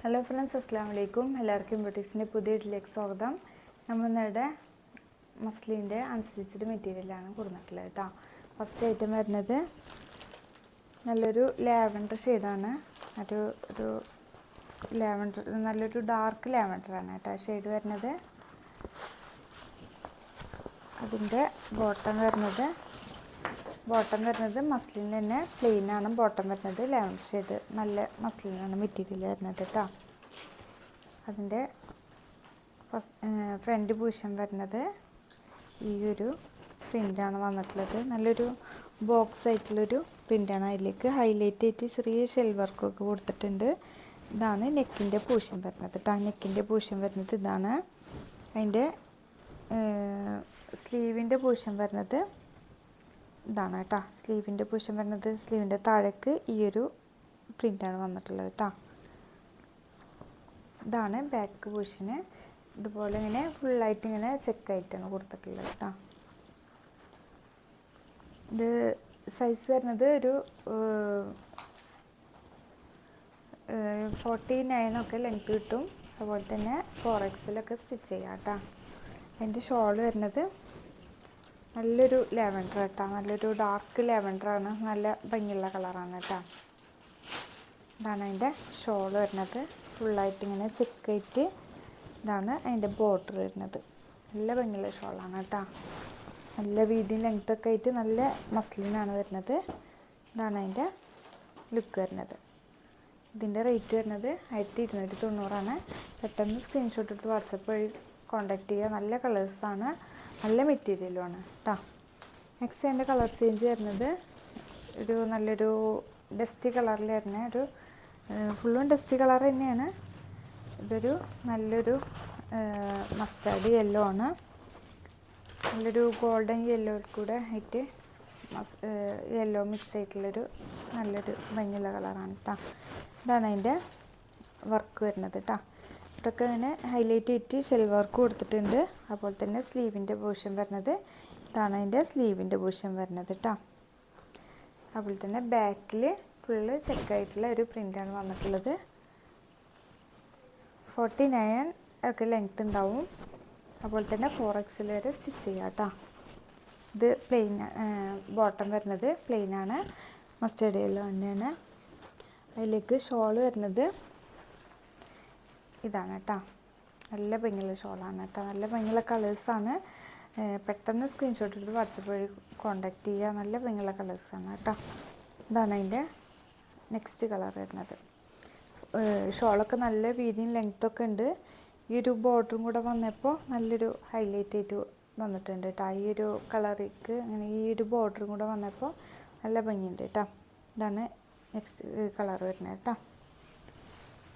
Hello friends, അസ്സലാമു അലൈക്കും. എല്ലാവർക്കും ബൊട്ടിക്സിൻ്റെ പുതിയ വീട്ടിലേക്ക് സ്വാഗതം. നമ്മൾ ഇന്നിവിടെ മസ്ലിൻ്റെ അൺസ്റ്റിച്ചഡ് മെറ്റീരിയലാണ് കൊടുത്തിട്ടുള്ളത് കേട്ടോ. ഫസ്റ്റ് ഐറ്റം വരുന്നത് നല്ലൊരു ലാവൻഡർ ഷെയ്ഡാണ്. ഒരു ലാവൻഡർ, നല്ലൊരു ഡാർക്ക് ലാവൻഡറാണ് കേട്ടോ ഷെയ്ഡ് വരുന്നത്. അതിൻ്റെ ബോട്ടം വരുന്നത് മസ്ലിൻ തന്നെ പ്ലെയിനാണ്. ബോട്ടം വരുന്നത് ലാവൻഡർ ഷെയ്ഡ്, നല്ല മസ്ലിനാണ് മെറ്റീരിയൽ വരുന്നത് കേട്ടോ. അതിൻ്റെ ഫ്രണ്ട് പോർഷൻ വരുന്നത് ഈ ഒരു പ്രിൻ്റാണ് വന്നിട്ടുള്ളത്. നല്ലൊരു ബോക്സ് ആയിട്ടുള്ളൊരു പ്രിൻ്റാണ്. അതിലേക്ക് ഹൈലൈറ്റ് ആയിട്ട് ചെറിയ ഷെൽ വർക്കൊക്കെ കൊടുത്തിട്ടുണ്ട്. ഇതാണ് നെക്കിൻ്റെ പോർഷൻ വരുന്നത് കേട്ടോ. നെക്കിൻ്റെ പോർഷൻ വരുന്നത് ഇതാണ്. അതിൻ്റെ സ്ലീവിൻ്റെ പോർഷൻ വരുന്നത് ഇതാണ് കേട്ടോ. സ്ലീവിൻ്റെ പോർഷൻ വരുന്നത് സ്ലീവിൻ്റെ താഴേക്ക് ഈ ഒരു പ്രിൻ്റാണ് വന്നിട്ടുള്ളത് കേട്ടോ. ഇതാണ് ബാക്ക് പോർഷന്. ഇതുപോലെ ഇങ്ങനെ ഫുള്ളായിട്ട് ഇങ്ങനെ ചെക്കായിട്ടാണ് കൊടുത്തിട്ടുള്ളത് കേട്ടോ. ഇത് സൈസ് വരുന്നത് ഒരു 49 ലെങ്ത് കിട്ടും. അതുപോലെ തന്നെ 4XL സ്റ്റിച്ച് ചെയ്യാം കേട്ടോ. അതിൻ്റെ ഷോൾ വരുന്നത് നല്ലൊരു ലാവൻഡർ കേട്ടോ. നല്ലൊരു ഡാർക്ക് ലാവൻഡറാണ്. നല്ല ഭംഗിയുള്ള കളറാണ് കേട്ടോ. ഇതാണ് അതിൻ്റെ ഷോൾ വരുന്നത്. ഫുള്ളായിട്ട് ഇങ്ങനെ ചെക്കായിട്ട് ഇതാണ് അതിൻ്റെ ബോർഡർ വരുന്നത്. നല്ല ഭംഗിയുള്ള ഷോളാണ് കേട്ടോ. നല്ല വീതിയും ലെങ്ത്തൊക്കെ ആയിട്ട് നല്ല മസ്ലിനാണ് വരുന്നത്. ഇതാണ് അതിൻ്റെ ലുക്ക് വരുന്നത്. ഇതിൻ്റെ റേറ്റ് വരുന്നത് 1290 പെട്ടെന്ന് സ്ക്രീൻഷോട്ട് എടുത്ത് വാട്സപ്പ് വഴി കോൺടാക്റ്റ് ചെയ്യുക. നല്ല കളേഴ്സാണ്, നല്ല മെറ്റീരിയലുമാണ് കേട്ടോ. നെക്സ്റ്റ് അതിൻ്റെ കളർ ചേഞ്ച് വരുന്നത് ഒരു നല്ലൊരു ഡസ്റ്റി കളറിൽ വരുന്ന ഒരു ഫുള്ളും ഡസ്റ്റി കളർ തന്നെയാണ്. ഇതൊരു നല്ലൊരു മസ്റ്റാർഡ് യെല്ലോ ആണ്. നല്ലൊരു ഗോൾഡൻ യെല്ലോ കൂടെ ആയിട്ട് യെല്ലോ മിക്സ് ആയിട്ടുള്ളൊരു നല്ലൊരു ഭംഗിയുള്ള കളറാണ് കേട്ടോ. ഇതാണ് അതിൻ്റെ വർക്ക് വരുന്നത് കേട്ടോ. ഇവിടെയൊക്കെ ഇങ്ങനെ ഹൈലൈറ്റ് ആയിട്ട് ഷെൽ വർക്ക് കൊടുത്തിട്ടുണ്ട്. അതുപോലെ തന്നെ സ്ലീവിൻ്റെ പോർഷൻ വരുന്നത് ഇതാണ് അതിൻ്റെ സ്ലീവിൻ്റെ പോർഷൻ വരുന്നത് കേട്ടോ. അതുപോലെ തന്നെ ബാക്കിൽ ഫുള്ള് ചെക്കായിട്ടുള്ള ഒരു പ്രിൻ്റാണ് വന്നിട്ടുള്ളത്. 49 ലെങ്ത് ഉണ്ടാവും. അതുപോലെ തന്നെ 4XL വരെ സ്റ്റിച്ച് ചെയ്യാം കേട്ടോ. ഇത് പ്ലെയിൻ, ബോട്ടം വരുന്നത് പ്ലെയിനാണ്, മസ്റ്റേർഡ് യെല്ലോ തന്നെയാണ്. അതിലേക്ക് ഷോൾ വരുന്നത് ഇതാണ് കേട്ടോ. നല്ല ഭംഗിയുള്ള ഷോളാണ് കേട്ടോ. നല്ല ഭംഗിയുള്ള കളേഴ്സാണ്. പെട്ടെന്ന് സ്ക്രീൻഷോട്ട് എടുത്ത് വാട്സപ്പ് വഴി കോൺടാക്റ്റ് ചെയ്യുക. നല്ല ഭംഗിയുള്ള കളേഴ്സാണ് കേട്ടോ. ഇതാണ് അതിൻ്റെ നെക്സ്റ്റ് കളർ വരുന്നത്. ഷോളൊക്കെ നല്ല വീതിയും ലെങ്ത്തൊക്കെ ഉണ്ട്. ഈ ഒരു ബോർഡറും കൂടെ വന്നപ്പോൾ നല്ലൊരു ഹൈലൈറ്റ് ആയിട്ട് വന്നിട്ടുണ്ട് കേട്ടോ. ഈ ഒരു കളറിക്ക് അങ്ങനെ ഈ ഒരു ബോർഡറും കൂടെ വന്നപ്പോൾ നല്ല ഭംഗിയുണ്ട് കേട്ടോ. ഇതാണ് നെക്സ്റ്റ് കളർ വരുന്നത് കേട്ടോ.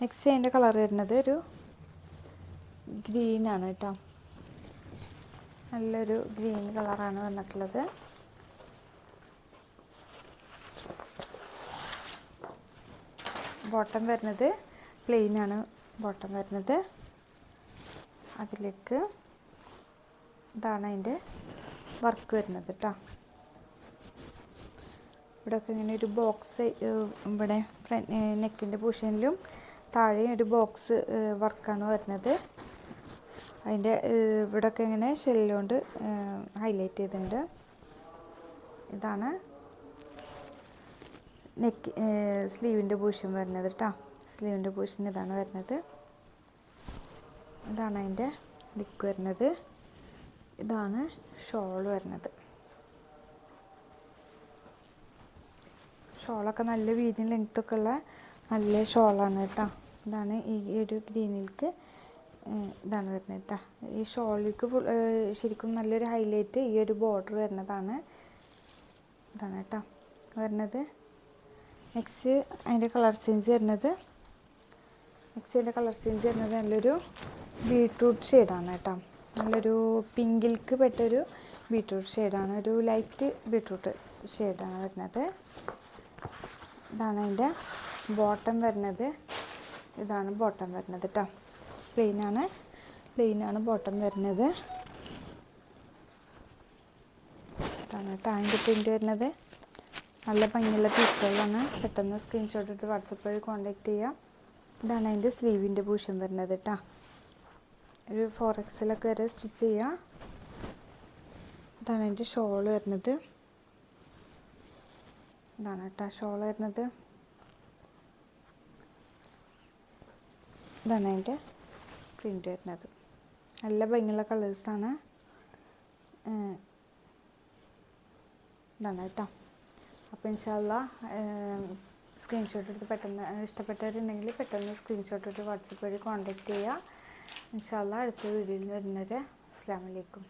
നെക്സ്റ്റ് അതിൻ്റെ കളർ വരുന്നത് ഒരു ഗ്രീനാണ് കേട്ടോ. നല്ലൊരു ഗ്രീൻ കളറാണ് വന്നിട്ടുള്ളത്. ബോട്ടം വരുന്നത് പ്ലെയിനാണ്. ബോട്ടം വരുന്നത് അതിലേക്ക് ഇതാണ് അതിൻ്റെ വർക്ക് വരുന്നത് കേട്ടോ. ഇവിടെയൊക്കെ ഇങ്ങനെ ഒരു ബോക്സ്, ഇവിടെ നെക്കിൻ്റെ പോർഷനിലും താഴെ ഒരു ബോക്സ് വർക്കാണ് വരുന്നത്. അതിൻ്റെ ഇവിടെയൊക്കെ ഇങ്ങനെ ഷെല്ലുകൊണ്ട് ഹൈലൈറ്റ് ചെയ്തിട്ടുണ്ട്. ഇതാണ് നെക്ക് സ്ലീവിൻ്റെ പോർഷൻ വരുന്നത് കേട്ടോ. സ്ലീവിൻ്റെ പോർഷൻ ഇതാണ് വരുന്നത്. ഇതാണ് അതിൻ്റെ നെക്ക് വരുന്നത്. ഇതാണ് ഷോൾ വരുന്നത്. ഷോളൊക്കെ നല്ല വീതിയും ലെങ്ത്തൊക്കെ ഉള്ള നല്ല ഷോളാണ് കേട്ടോ. ഇതാണ് ഈ ഒരു ഗ്രീനിലേക്ക് ഇതാണ് വരുന്നത് കേട്ടോ. ഈ ഷോളിലേക്ക് ശരിക്കും നല്ലൊരു ഹൈലൈറ്റ് ഈ ഒരു ബോർഡർ വരുന്നതാണ്. ഇതാണ് കേട്ടോ വരുന്നത്. നെക്സ്റ്റ് അതിൻ്റെ കളർ ചേഞ്ച് വരുന്നത് നല്ലൊരു ബീട്രൂട്ട് ഷെയ്ഡാണ് കേട്ടോ. നല്ലൊരു പിങ്കിൽക്ക് പെട്ടൊരു ബീട്രൂട്ട് ഷെയ്ഡാണ്. ഒരു ലൈറ്റ് ബീട്രൂട്ട് ഷെയ്ഡാണ് വരുന്നത്. ഇതാണ് അതിൻ്റെ ബോട്ടം വരുന്നത്. ഇതാണ് ബോട്ടം വരുന്നത് കേട്ടോ. പ്ലെയിനാണ് ബോട്ടം വരുന്നത്. ഇതാണ് കേട്ടോ അതിൻ്റെ പ്രിൻ്റ് വരുന്നത്. നല്ല ഭംഗിയുള്ള പീസുകളാണ്. പെട്ടെന്ന് സ്ക്രീൻഷോട്ട് എടുത്ത് വാട്സപ്പ് വഴി കോൺടാക്റ്റ് ചെയ്യാം. ഇതാണ് അതിൻ്റെ സ്ലീവിൻ്റെ പോർഷൻ വരുന്നത് കേട്ടോ. ഒരു 4XL വരെ സ്റ്റിച്ച് ചെയ്യുക. ഇതാണ് അതിൻ്റെ ഷോൾ വരുന്നത്. ഇതാണ് കേട്ടോ ഷോൾ വരുന്നത്. ഇതാണ് അതിൻ്റെ പ്രിൻ്റ് വരുന്നത്. നല്ല ഭംഗിയുള്ള കളേഴ്സാണ്. ഇതാണ് കേട്ടോ. അപ്പോൾ ഇൻഷാ അല്ലാഹ് സ്ക്രീൻഷോട്ട് എടുത്ത് പെട്ടെന്ന് ഇഷ്ടപ്പെട്ടവരുണ്ടെങ്കിൽ പെട്ടെന്ന് സ്ക്രീൻഷോട്ട് എടുത്ത് വാട്സപ്പ് വഴി കോൺടാക്റ്റ് ചെയ്യുക. ഇൻഷാ അല്ലാഹ് അടുത്ത വീഡിയോയിൽ വരുന്നത്. അസ്സലാമു അലൈക്കും.